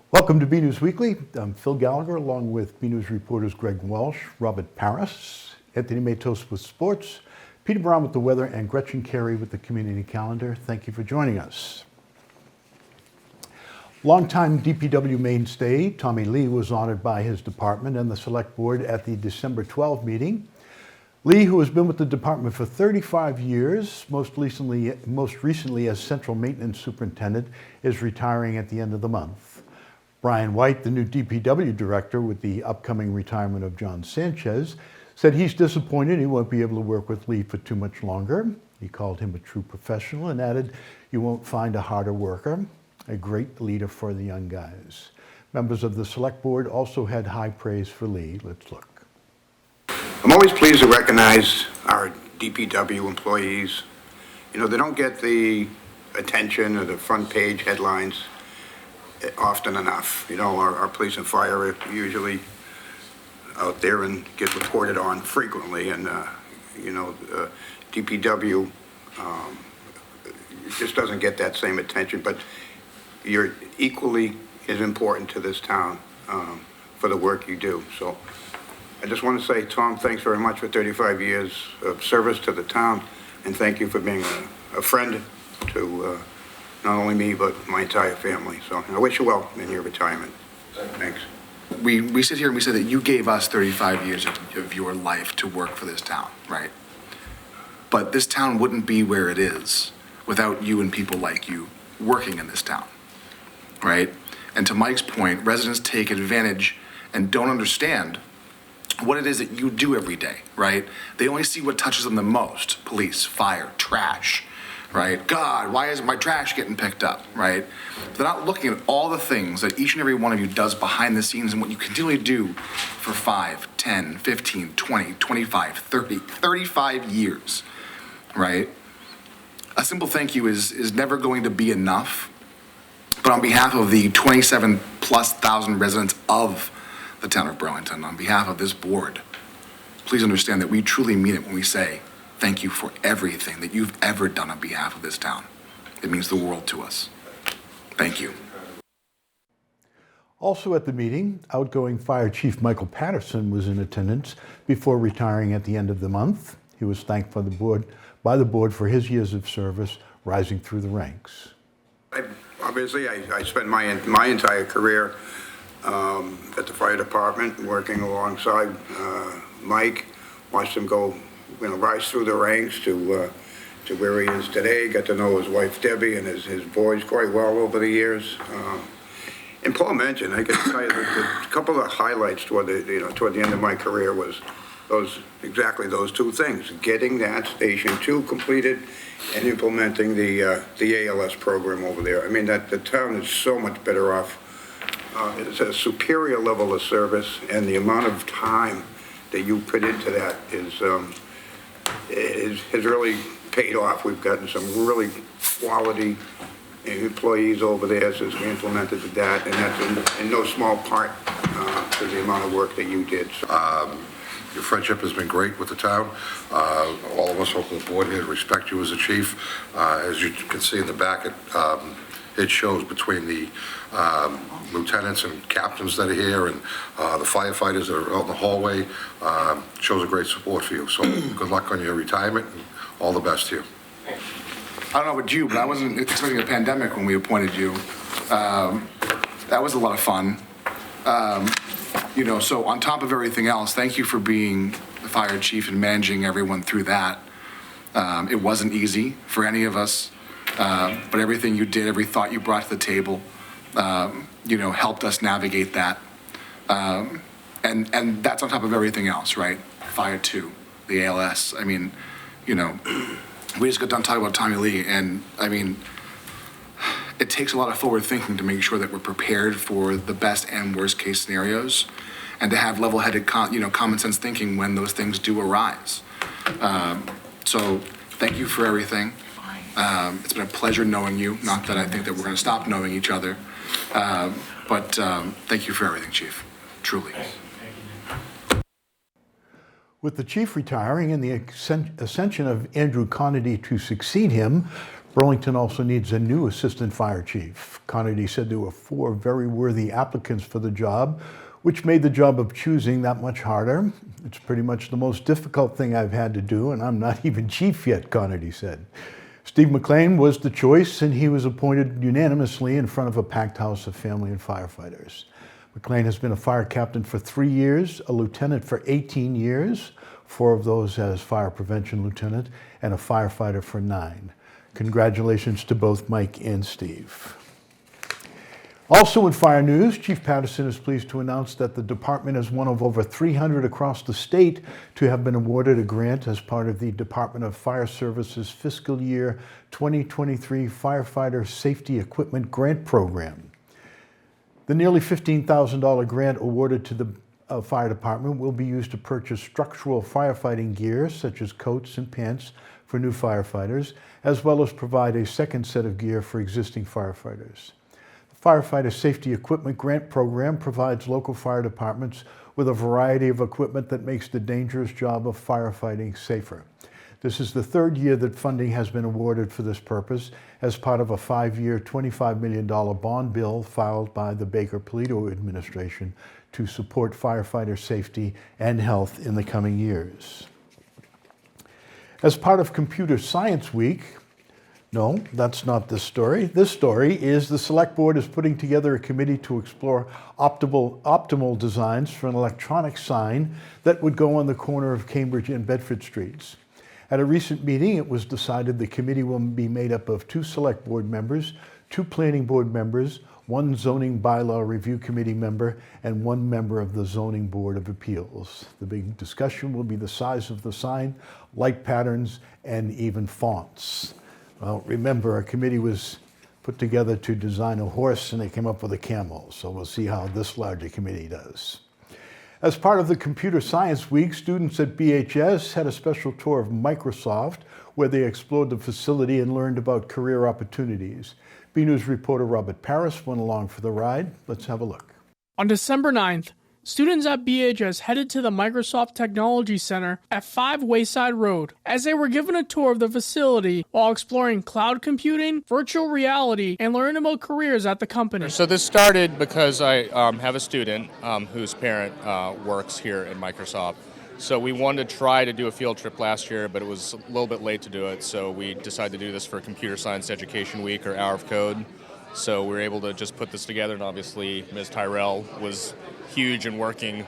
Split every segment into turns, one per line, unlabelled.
Welcome to BNEWS Weekly. I'm Phil Gallagher, along with BNEWS reporters Greg Walsh, Robert Paris, Anthony Matos with sports, Peter Brown with the weather, and Gretchen Carey with the community calendar. Thank you for joining us. Longtime DPW mainstay Tommy Lee was honored by his department and the select board at the December 12 meeting. Lee, who has been with the department for 35 years, most recently as central maintenance superintendent, is retiring at the end of the month. Brian White, the new DPW director with the upcoming retirement of John Sanchez, said he's disappointed he won't be able to work with Lee for too much longer. He called him a true professional and added, "You won't find a harder worker, a great leader for the young guys." Members of the select board also had high praise for Lee. Let's look.
I'm always pleased to recognize our DPW employees. You know, they don't get the attention or the front page headlines often enough. You know, our police and fire are usually out there and get reported on frequently, and DPW just doesn't get that same attention, but you're equally as important to this town for the work you do. So I just want to say, Tom, thanks very much for 35 years of service to the town, and thank you for being a friend to not only me, but my entire family. So I wish you well in your retirement. Thanks.
We sit here and we say that you gave us 35 years of your life to work for this town, right? But this town wouldn't be where it is without you and people like you working in this town, right? And to Mike's point, residents take advantage and don't understand what it is that you do every day, right? They only see what touches them the most: police, fire, trash, right? God, why isn't my trash getting picked up, right? They're not looking at all the things that each and every one of you does behind the scenes and what you continually do for 5, 10, 15, 20, 25, 30, 35 years, right? A simple thank you is never going to be enough, but on behalf of the 27,000+ residents of the town of Burlington, on behalf of this board, please understand that we truly mean it when we say thank you for everything that you've ever done on behalf of this town. It means the world to us. Thank you.
Also at the meeting, outgoing Fire Chief Michael Patterson was in attendance before retiring at the end of the month. He was thanked by the board for his years of service, rising through the ranks.
I spent my entire career at the fire department, working alongside Mike. Watched him go, rise through the ranks to where he is today. Got to know his wife Debbie and his boys quite well over the years. And Paul mentioned, I can tell you that a couple of highlights toward the end of my career was exactly those two things: getting that Station 2 completed and implementing the ALS program over there. I mean, that the town is so much better off. It's a superior level of service, and the amount of time that you put into that has really paid off. We've gotten some really quality employees over there since we implemented that, and that's in no small part to the amount of work that you did.
Your friendship has been great with the town. All of us on the board here respect you as a chief. As you can see in the back, it shows between the lieutenants and captains that are here and the firefighters that are out in the hallway. Shows a great support for you. So good luck on your retirement and all the best to you.
I don't know about you, but I wasn't expecting a pandemic when we appointed you. That was a lot of fun. So on top of everything else, thank you for being the fire chief and managing everyone through that. It wasn't easy for any of us, but everything you did, every thought you brought to the table, helped us navigate that. And that's on top of everything else, right? Fire 2, the ALS. I mean, we just got done talking about Tommy Lee, and I mean, it takes a lot of forward thinking to make sure that we're prepared for the best and worst case scenarios, and to have level-headed, common sense thinking when those things do arise. So thank you for everything. It's been a pleasure knowing you. Not that I think that we're going to stop knowing each other, but thank you for everything, Chief. Truly.
With the chief retiring and the ascension of Andrew Conity to succeed him, Burlington also needs a new assistant fire chief. Conity said there were 4 very worthy applicants for the job, which made the job of choosing that much harder. It's pretty much the most difficult thing I've had to do, and I'm not even chief yet, Conity said. Steve McLean was the choice, and he was appointed unanimously in front of a packed house of family and firefighters. McLean has been a fire captain for 3 years, a lieutenant for 18 years, 4 of those as fire prevention lieutenant, and a firefighter for 9. Congratulations to both Mike and Steve. Also in fire news, Chief Patterson is pleased to announce that the department is one of over 300 across the state to have been awarded a grant as part of the Department of Fire Services Fiscal Year 2023 Firefighter Safety Equipment Grant Program. The nearly $15,000 grant awarded to the fire department will be used to purchase structural firefighting gear such as coats and pants for new firefighters, as well as provide a second set of gear for existing firefighters. The Firefighter Safety Equipment Grant Program provides local fire departments with a variety of equipment that makes the dangerous job of firefighting safer. This is the 3rd year that funding has been awarded for this purpose as part of a 5-year, $25 million bond bill filed by the Baker-Polito administration to support firefighter safety and health in the coming years. As part of Computer Science Week, no, that's not this story. This story is the Select Board is putting together a committee to explore optimal designs for an electronic sign that would go on the corner of Cambridge and Bedford Streets. At a recent meeting, it was decided the committee will be made up of 2 Select Board members, 2 Planning Board members, 1 Zoning Bylaw Review Committee member, and 1 member of the Zoning Board of Appeals. The big discussion will be the size of the sign, light patterns, and even fonts. Well, remember, a committee was put together to design a horse, and they came up with a camel, so we'll see how this larger committee does. As part of the Computer Science Week, students at BHS had a special tour of Microsoft, where they explored the facility and learned about career opportunities. BNEWS reporter Robert Paris went along for the ride. Let's have a look.
On December 9th, students at BHS headed to the Microsoft Technology Center at 5 Wayside Road as they were given a tour of the facility while exploring cloud computing, virtual reality, and learning about careers at the company.
So this started because I have a student whose parent works here at Microsoft. So we wanted to try to do a field trip last year, but it was a little bit late to do it. So we decided to do this for Computer Science Education Week, or Hour of Code. So we were able to just put this together, and obviously Ms. Tyrell was huge in working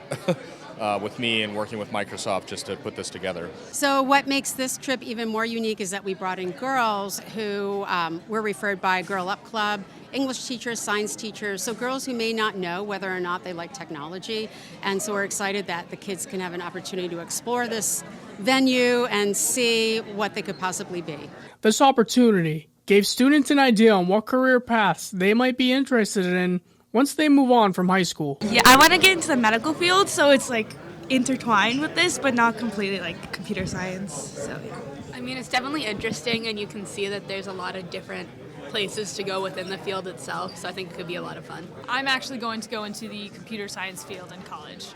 with me and working with Microsoft just to put this together.
So what makes this trip even more unique is that we brought in girls who were referred by Girl Up Club, English teachers, science teachers, so girls who may not know whether or not they like technology. And so we're excited that the kids can have an opportunity to explore this venue and see what they could possibly be.
This opportunity gave students an idea on what career paths they might be interested in once they move on from high school.
Yeah, I want to get into the medical field, so it's like intertwined with this, but not completely like computer science. So yeah.
I mean, it's definitely interesting, and you can see that there's a lot of different places to go within the field itself, so I think it could be a lot of fun.
I'm actually going to go into the computer science field in college.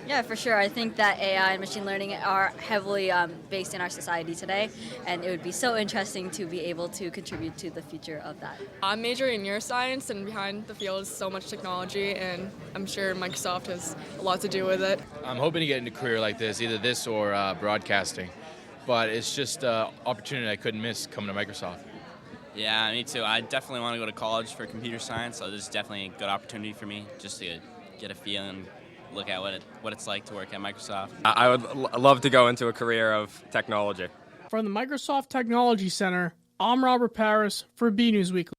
Yeah, for sure. I think that AI and machine learning are heavily based in our society today, and it would be so interesting to be able to contribute to the future of that.
I'm majoring in neuroscience, and behind the field is so much technology, and I'm sure Microsoft has a lot to do with it.
I'm hoping to get into a career like this, either this or broadcasting, but it's just an opportunity I couldn't miss coming to Microsoft.
Yeah, me too. I definitely want to go to college for computer science, so this is definitely a good opportunity for me just to get a feel and look at what it's like to work at Microsoft.
I would love to go into a career of technology.
From the Microsoft Technology Center, I'm Robert Paris for BNEWS Weekly.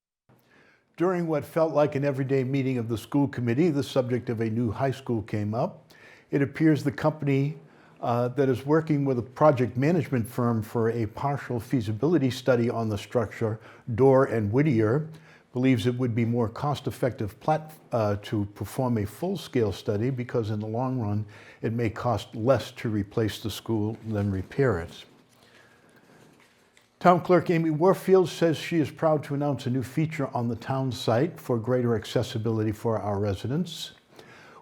During what felt like an everyday meeting of the school committee, the subject of a new high school came up. It appears the company that is working with a project management firm for a partial feasibility study on the structure, Dorr and Whittier, believes it would be more cost-effective to perform a full-scale study because in the long run, it may cost less to replace the school than repair it. Town Clerk Amy Warfield says she is proud to announce a new feature on the town site for greater accessibility for our residents.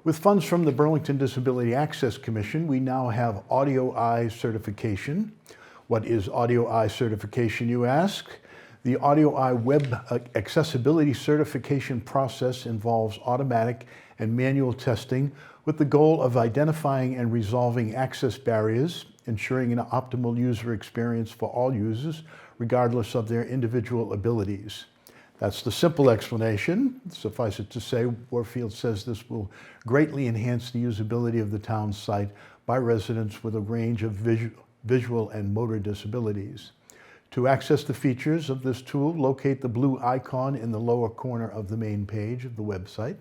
With funds from the Burlington Disability Access Commission, we now have Audio Eye certification. What is Audio Eye certification, you ask? The Audio Eye Web Accessibility Certification process involves automatic and manual testing with the goal of identifying and resolving access barriers, ensuring an optimal user experience for all users, regardless of their individual abilities. That's the simple explanation. Suffice it to say, Warfield says this will greatly enhance the usability of the town's site by residents with a range of visual and motor disabilities. To access the features of this tool, locate the blue icon in the lower corner of the main page of the website.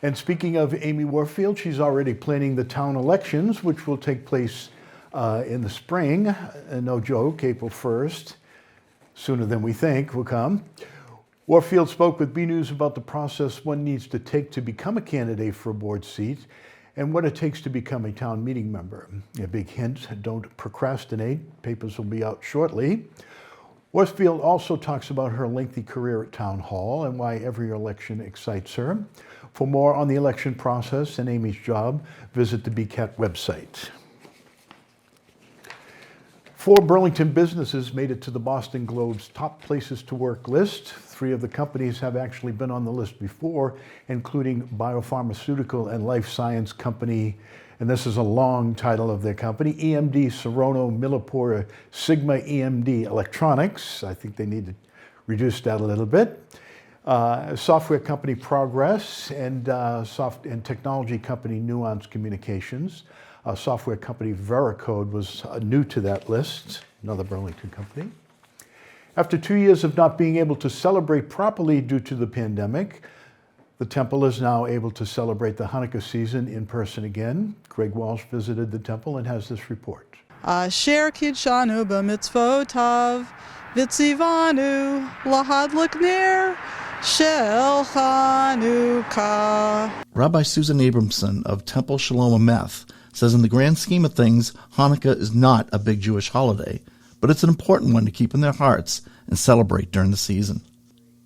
And speaking of Amy Warfield, she's already planning the town elections, which will take place in the spring. No joke, April 1st. Sooner than we think will come. Warfield spoke with BNews about the process one needs to take to become a candidate for a board seat and what it takes to become a town meeting member. A big hint, don't procrastinate. Papers will be out shortly. Warfield also talks about her lengthy career at Town Hall and why every election excites her. For more on the election process and Amy's job, visit the BCAT website. 4 Burlington businesses made it to the Boston Globe's top places to work list. 3 of the companies have actually been on the list before, including biopharmaceutical and life science company, and this is a long title of their company, EMD Serono Millipore Sigma EMD Electronics. I think they need to reduce that a little bit. Software company Progress and technology company Nuance Communications. Software company Veracode was new to that list, another Burlington company. After 2 years of not being able to celebrate properly due to the pandemic, the temple is now able to celebrate the Hanukkah season in person again. Greg Walsh visited the temple and has this report.
Asher kidshanu b'mitzvotav v'tzivanu lahadlik ner shel Hanukkah.
Rabbi Susan Abramson of Temple Shalom Ameth says in the grand scheme of things, Hanukkah is not a big Jewish holiday, but it's an important one to keep in their hearts and celebrate during the season.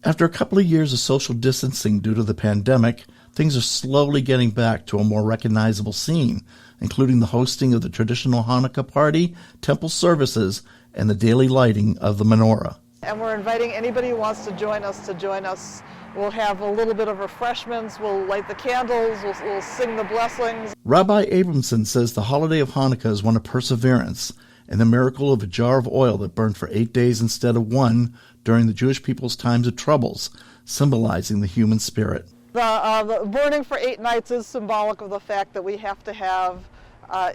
After a couple of years of social distancing due to the pandemic, things are slowly getting back to a more recognizable scene, including the hosting of the traditional Hanukkah party, temple services, and the daily lighting of the menorah.
And we're inviting anybody who wants to join us. We'll have a little bit of refreshments, we'll light the candles, we'll sing the blessings.
Rabbi Abramson says the holiday of Hanukkah is one of perseverance and the miracle of a jar of oil that burned for 8 days instead of 1 during the Jewish people's times of troubles, symbolizing the human spirit.
The burning for 8 nights is symbolic of the fact that we have to have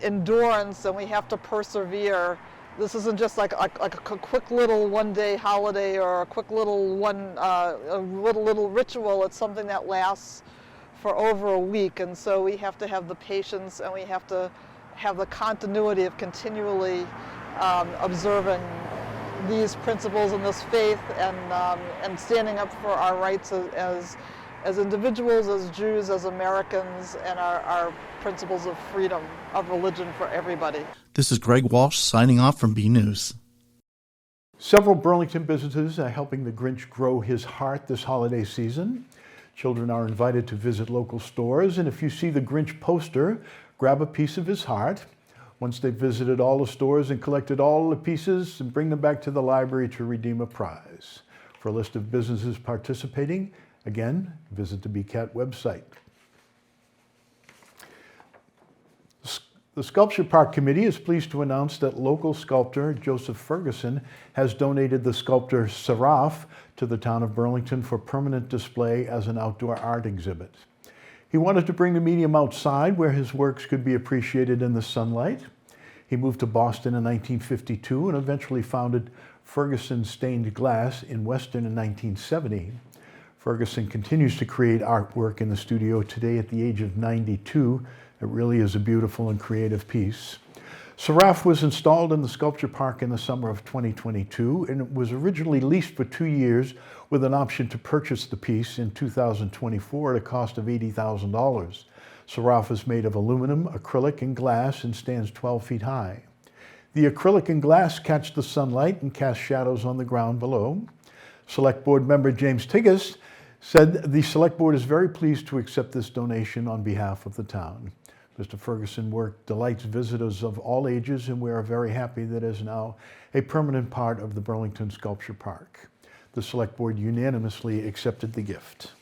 endurance and we have to persevere. This isn't just like a quick little one-day holiday or a quick little little ritual. It's something that lasts for over a week, and so we have to have the patience and we have to have the continuity of continually observing these principles and this faith and standing up for our rights as individuals, as Jews, as Americans, and our principles of freedom, of religion for everybody.
This is Greg Walsh signing off from BNews.
Several Burlington businesses are helping the Grinch grow his heart this holiday season. Children are invited to visit local stores, and if you see the Grinch poster, grab a piece of his heart. Once they've visited all the stores and collected all the pieces, and bring them back to the library to redeem a prize. For a list of businesses participating, again, visit the BCAT website. The Sculpture Park Committee is pleased to announce that local sculptor Joseph Ferguson has donated the sculptor Seraph to the town of Burlington for permanent display as an outdoor art exhibit. He wanted to bring the medium outside where his works could be appreciated in the sunlight. He moved to Boston in 1952 and eventually founded Ferguson Stained Glass in Weston in 1970. Ferguson continues to create artwork in the studio today at the age of 92. It really is a beautiful and creative piece. Seraph was installed in the Sculpture Park in the summer of 2022, and it was originally leased for 2 years with an option to purchase the piece in 2024 at a cost of $80,000. Seraph is made of aluminum, acrylic, and glass and stands 12 feet high. The acrylic and glass catch the sunlight and cast shadows on the ground below. Select Board member James Tigas said the Select Board is very pleased to accept this donation on behalf of the town. Mr. Ferguson work delights visitors of all ages, and we are very happy that it is now a permanent part of the Burlington Sculpture Park. The Select Board unanimously accepted the gift.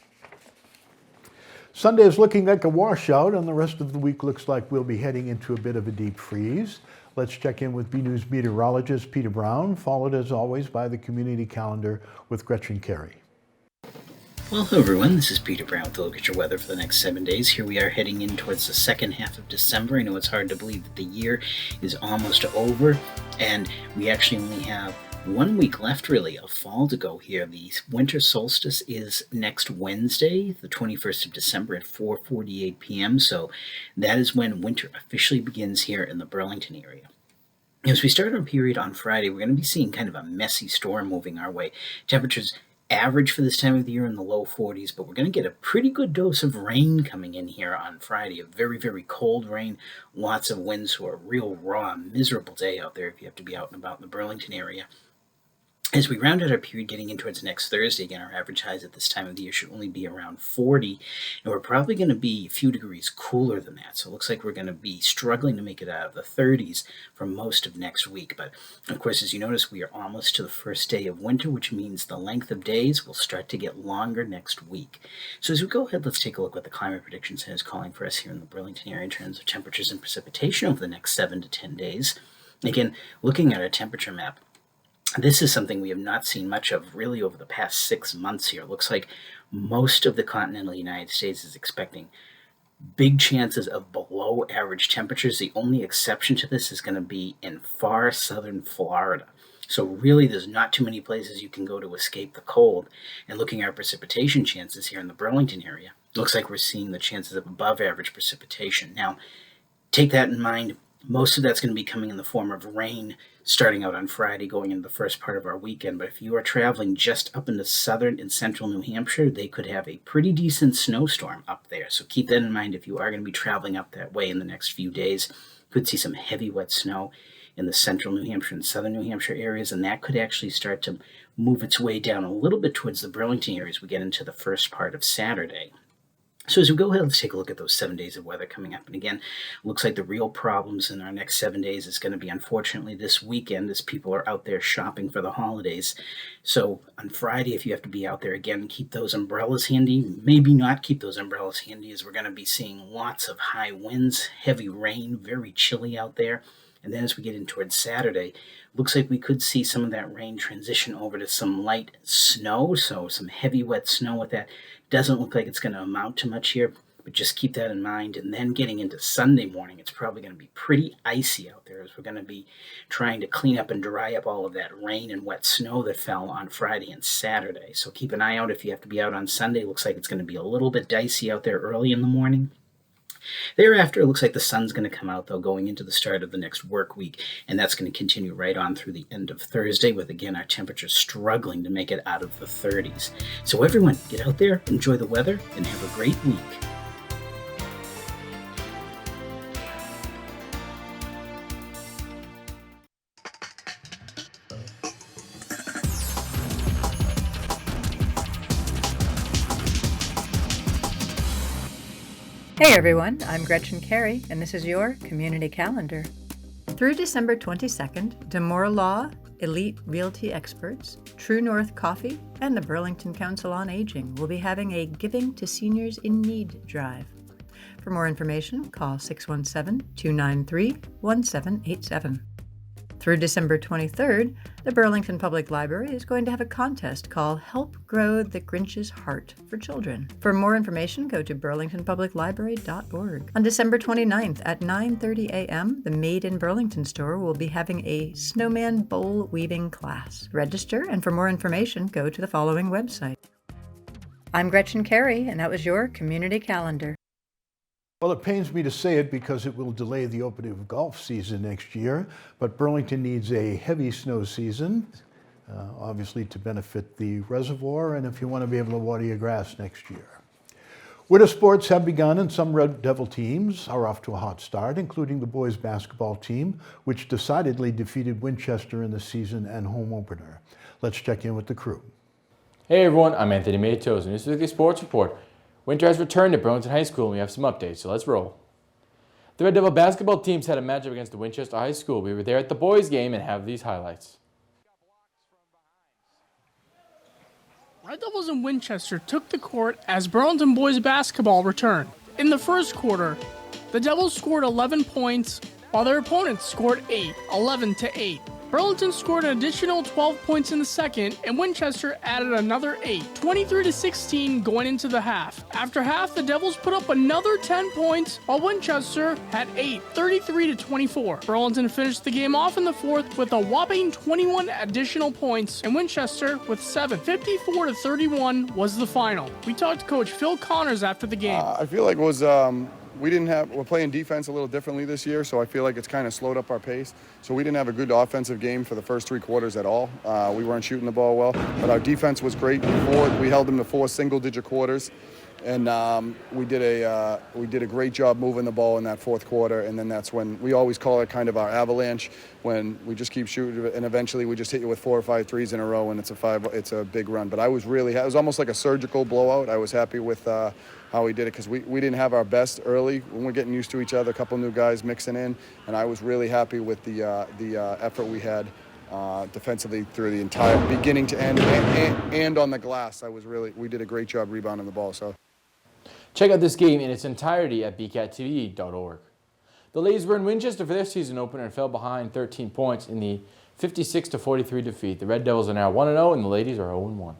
Sunday is looking like a washout, and the rest of the week looks like we'll be heading into a bit of a deep freeze. Let's check in with BNEWS meteorologist Peter Brown, followed as always by the community calendar with Gretchen Carey.
Well, hello everyone, this is Peter Brown with a look at your weather for the next 7 days. Here we are heading in towards the second half of December. I know it's hard to believe that the year is almost over, and we actually only have 1 week left really of fall to go here. The winter solstice is next Wednesday, the 21st of December at 4:48 p.m. So that is when winter officially begins here in the Burlington area. As we start our period on Friday, we're going to be seeing kind of a messy storm moving our way. Temperatures average for this time of the year in the low 40s, but we're going to get a pretty good dose of rain coming in here on Friday. A very, very cold rain, lots of winds, so a real raw, miserable day out there if you have to be out and about in the Burlington area. As we round out our period getting in towards next Thursday, again, our average highs at this time of the year should only be around 40, and we're probably going to be a few degrees cooler than that. So it looks like we're going to be struggling to make it out of the 30s for most of next week. But, of course, as you notice, we are almost to the first day of winter, which means the length of days will start to get longer next week. So as we go ahead, let's take a look what the Climate Prediction Center is calling for us here in the Burlington area in terms of temperatures and precipitation over the next 7 to 10 days. Again, looking at our temperature map, this is something we have not seen much of really over the past 6 months here. It looks like most of the continental United States is expecting big chances of below average temperatures. The only exception to this is going to be in far southern Florida. So really there's not too many places you can go to escape the cold. And looking at our precipitation chances here in the Burlington area, it looks like we're seeing the chances of above average precipitation. Now, take that in mind. Most of that's going to be coming in the form of rain starting out on Friday, going into the first part of our weekend. But if you are traveling just up into southern and central New Hampshire, they could have a pretty decent snowstorm up there. So keep that in mind if you are going to be traveling up that way in the next few days. Could see some heavy wet snow in the central New Hampshire and southern New Hampshire areas, and that could actually start to move its way down a little bit towards the Burlington area as we get into the first part of Saturday. So as we go ahead, let's take a look at those 7 days of weather coming up. And again, looks like the real problems in our next 7 days is going to be, unfortunately, this weekend as people are out there shopping for the holidays. So on Friday, if you have to be out there, again, keep those umbrellas handy. Maybe not keep those umbrellas handy, as we're going to be seeing lots of high winds, heavy rain, very chilly out there. And then as we get in towards Saturday, looks like we could see some of that rain transition over to some light snow, so some heavy wet snow with that. Doesn't look like it's going to amount to much here, but just keep that in mind. And then getting into Sunday morning, it's probably going to be pretty icy out there as we're going to be trying to clean up and dry up all of that rain and wet snow that fell on Friday and Saturday. So keep an eye out if you have to be out on Sunday. Looks like it's going to be a little bit dicey out there early in the morning. Thereafter, it looks like the sun's going to come out, though, going into the start of the next work week, and that's going to continue right on through the end of Thursday, with, again, our temperatures struggling to make it out of the 30s. So everyone, get out there, enjoy the weather, and have a great week.
Hey everyone, I'm Gretchen Carey, and this is your Community Calendar. Through December 22nd, Demore Law, Elite Realty Experts, True North Coffee, and the Burlington Council on Aging will be having a Giving to Seniors in Need drive. For more information, call 617-293-1787. Through December 23rd, the Burlington Public Library is going to have a contest called Help Grow the Grinch's Heart for Children. For more information, go to burlingtonpubliclibrary.org. On December 29th at 9:30 a.m., the Made in Burlington store will be having a snowman bowl weaving class. Register, and for more information, go to the following website. I'm Gretchen Carey, and that was your Community Calendar.
Well, it pains me to say it because it will delay the opening of golf season next year, but Burlington needs a heavy snow season, obviously to benefit the reservoir and if you want to be able to water your grass next year. Winter sports have begun and some Red Devil teams are off to a hot start, including the boys basketball team, which decidedly defeated Winchester in the season and home opener. Let's check in with the crew.
Hey everyone, I'm Anthony Matos, and this is the Sports Report. Winter has returned to Burlington High School and we have some updates, so let's roll. The Red Devil basketball teams had a matchup against the Winchester High School. We were there at the boys' game and have these highlights.
Red Devils in Winchester took the court as Burlington boys basketball returned. In the first quarter, the Devils scored 11 points, while their opponents scored 8, 11-8. Burlington scored an additional 12 points in the second, and Winchester added another 8, 23-16 going into the half. After half, the Devils put up another 10 points, while Winchester had 8, 33-24. Burlington finished the game off in the fourth with a whopping 21 additional points, and Winchester with 7, 54-31 was the final. We talked to Coach Phil Connors after the game.
I feel like it was we're playing defense a little differently this year, so I feel like it's kind of slowed up our pace. So we didn't have a good offensive game for the first 3 quarters at all. We weren't shooting the ball well, but our defense was great. We held them to 4 single-digit quarters, and we did a great job moving the ball in that fourth quarter. And then that's when we always call it kind of our avalanche, when we just keep shooting, and eventually we just hit you with 4 or 5 threes in a row, and it's a big run. But it was almost like a surgical blowout. I was happy with how we did it, because we didn't have our best early when we're getting used to each other, a couple new guys mixing in, and I was really happy with the effort we had defensively through the entire beginning to end, and on the glass. We did a great job rebounding the ball. So
Check out this game in its entirety at bcattv.org. The ladies were in Winchester for their season opener and fell behind 13 points in the 56-43 defeat. The Red Devils are now 1-0 and the ladies are 0-1.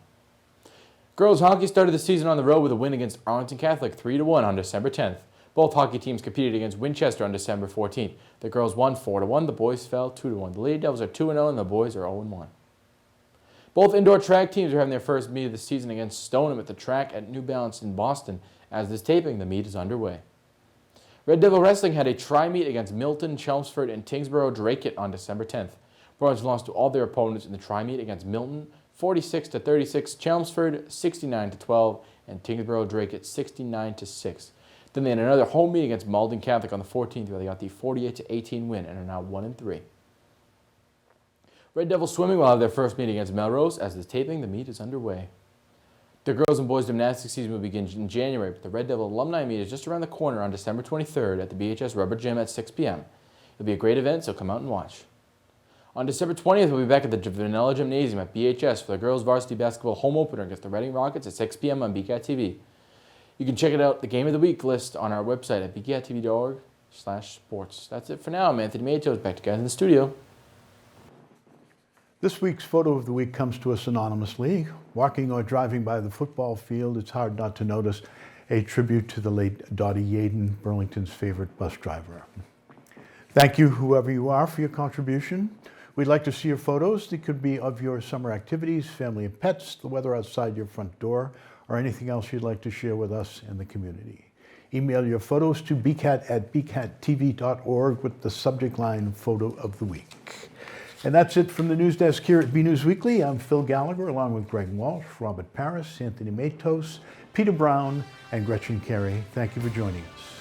Girls hockey started the season on the road with a win against Arlington Catholic 3-1 on December 10th. Both hockey teams competed against Winchester on December 14th. The girls won 4-1, the boys fell 2-1. The Lady Devils are 2-0 and the boys are 0-1. Both indoor track teams are having their first meet of the season against Stoneham at the track at New Balance in Boston. As this taping, the meet is underway. Red Devil Wrestling had a tri-meet against Milton, Chelmsford, and Tingsboro Dracut on December 10th. Burlington lost to all their opponents in the tri-meet against Milton, 46-36, Chelmsford 69-12, and Tingsboro Dracut 69-6. Then they had another home meet against Malden Catholic on the 14th, where they got the 48-18 win and are now 1-3. Red Devil Swimming will have their first meet against Melrose. As this taping, the meet is underway. The girls and boys gymnastics season will begin in January, but the Red Devil alumni meet is just around the corner on December 23rd at the BHS Rubber Gym at 6 p.m. It'll be a great event, so come out and watch. On December 20th, we'll be back at the Vanilla Gymnasium at BHS for the girls varsity basketball home opener against the Reading Rockets at 6 p.m. on BCAT TV. You can check it out, the Game of the Week list, on our website at bcattv.org/sports. That's it for now. I'm Anthony Matos, back to you guys in the studio.
This week's photo of the week comes to us anonymously. Walking or driving by the football field, it's hard not to notice a tribute to the late Dottie Yaden, Burlington's favorite bus driver. Thank you, whoever you are, for your contribution. We'd like to see your photos. They could be of your summer activities, family and pets, the weather outside your front door, or anything else you'd like to share with us and the community. Email your photos to bcat@bcattv.org with the subject line Photo of the Week. And that's it from the news desk here at BNEWS Weekly. I'm Phil Gallagher, along with Greg Walsh, Robert Paris, Anthony Matos, Peter Brown, and Gretchen Carey. Thank you for joining us.